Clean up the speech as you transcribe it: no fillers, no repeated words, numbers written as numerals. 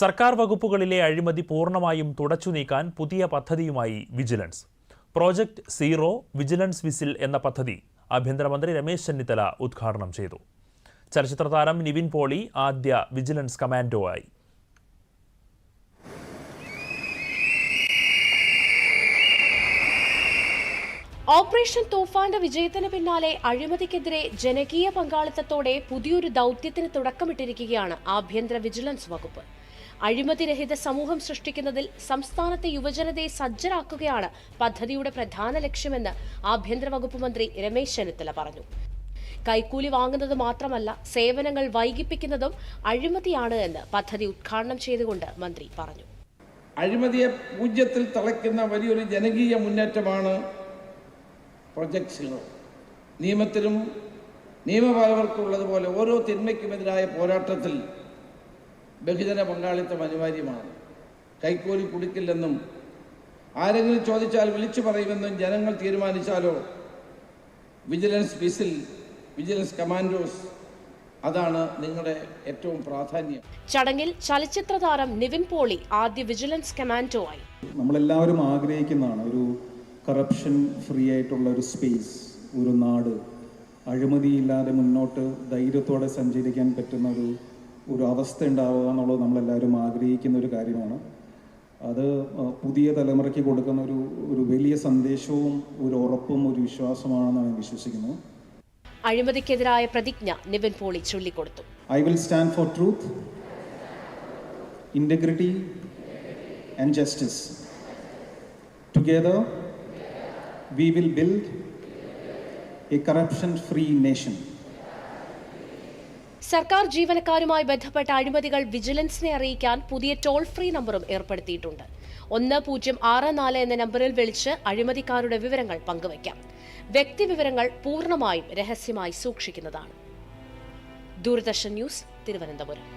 സർക്കാർ വകുപ്പുകളിലെ അഴിമതി പൂർണ്ണമായും തുടച്ചുനീക്കാൻ പുതിയ പദ്ധതിയുമായി vigilance. Project zero vigilance whistle എന്ന പദ്ധതി ആഭ്യന്തരമന്ത്രി രമേശ് ചെന്നിത്തല ഉദ്ഘാടനം ചെയ്തു. ചലച്ചിത്ര താരം നിവിൻ പോളി ആദ്യ വിജിലൻസ് കമാൻഡോ ആയി. ഓപ്പറേഷൻ തൂഫാന്റെ വിജയത്തിന് പിന്നാലെ അഴിമതിക്കെതിരെ ജനകീയ പങ്കാളിത്തത്തോടെ പുതിയൊരു ദൗത്യത്തിന് തുടക്കമിട്ടിരിക്കുകയാണ് ആഭ്യന്തര വിജിലൻസ് വകുപ്പ്. അഴിമതിരഹിത സമൂഹം സൃഷ്ടിക്കുന്നതിൽ സംസ്ഥാനത്തെ യുവജനതയെ സജ്ജരാക്കുകയാണ് പദ്ധതിയുടെ പ്രധാന ലക്ഷ്യമെന്ന് ആഭ്യന്തര വകുപ്പ് മന്ത്രി രമേശ് ചെന്നിത്തല പറഞ്ഞു. കൈക്കൂലി വാങ്ങുന്നത് മാത്രമല്ല, സേവനങ്ങൾ വൈകിപ്പിക്കുന്നതും അഴിമതിയാണ് എന്ന് പദ്ധതി ഉദ്ഘാടനം ചെയ്തുകൊണ്ട് മന്ത്രി പറഞ്ഞു. അഴിമതിയെ പൂജ്യത്തിൽ തളയ്ക്കുന്ന വലിയൊരു ജനകീയ മുന്നേറ്റമാണ് പ്രോജക്ട് സീറോ. നിയമത്തിലും നിയമപാലകർക്കുള്ളതുപോലെ ഓരോ തിന്മയ്ക്കുമെതിരായ പോരാട്ടത്തിൽ ബഹുജന പങ്കാളിത്തം അനിവാര്യമാണ്. കൈക്കൂലി കുടിക്കില്ലെന്നും ആരെങ്കിലും ചോദിച്ചാൽ വിളിച്ചു പറയുമെന്നും ജനങ്ങൾ തീരുമാനിച്ചാലോ വിജിലൻസ് വിസിൽ, വിജിലൻസ് കമാൻഡോസ്, അതാണ് നിങ്ങളുടെ ഏറ്റവും പ്രാധാന്യം. ചടങ്ങിൽ ചലച്ചിത്ര താരം നിവിൻ പോളി ആദ്യ വിജിലൻസ് കമാൻഡോ ആയി. നമ്മളെല്ലാവരും ആഗ്രഹിക്കുന്നതാണ് ഒരു കറപ്ഷൻ ഫ്രീ ആയിട്ടുള്ള ഒരു സ്പേസ്, ഒരു നാട്, അഴിമതിയില്ലാതെ മുന്നോട്ട് ധൈര്യത്തോടെ സഞ്ചരിക്കാൻ പറ്റുന്ന ഒരു അവസ്ഥ ഉണ്ടാവുക എന്നുള്ളത് നമ്മളെല്ലാവരും ആഗ്രഹിക്കുന്ന ഒരു കാര്യമാണ്. അത് പുതിയ തലമുറയ്ക്ക് കൊടുക്കുന്ന ഒരു വലിയ സന്ദേശവും ഒരു ഉറപ്പും ഒരു വിശ്വാസമാണെന്നാണ് ഞാൻ വിശ്വസിക്കുന്നത്. അഴിമതിക്കെതിരായ പ്രതിജ്ഞ നിവിൻ പോളി ചൊല്ലിക്കൊടുത്തു. I will stand for truth, integrity and justice. Together we will build a corruption-free nation. സർക്കാർ ജീവനക്കാരുമായി ബന്ധപ്പെട്ട അഴിമതികൾ വിജിലൻസിനെ അറിയിക്കാൻ പുതിയ ടോൾ ഫ്രീ നമ്പറും ഏർപ്പെടുത്തിയിട്ടുണ്ട്. 1064 എന്ന നമ്പറിൽ വിളിച്ച് അഴിമതിക്കാരുടെ വിവരങ്ങൾ പങ്കുവയ്ക്കാം. വ്യക്തിവിവരങ്ങൾ പൂർണ്ണമായും രഹസ്യമായി സൂക്ഷിക്കുന്നതാണ്. ദൂരദർശൻ ന്യൂസ്, തിരുവനന്തപുരം.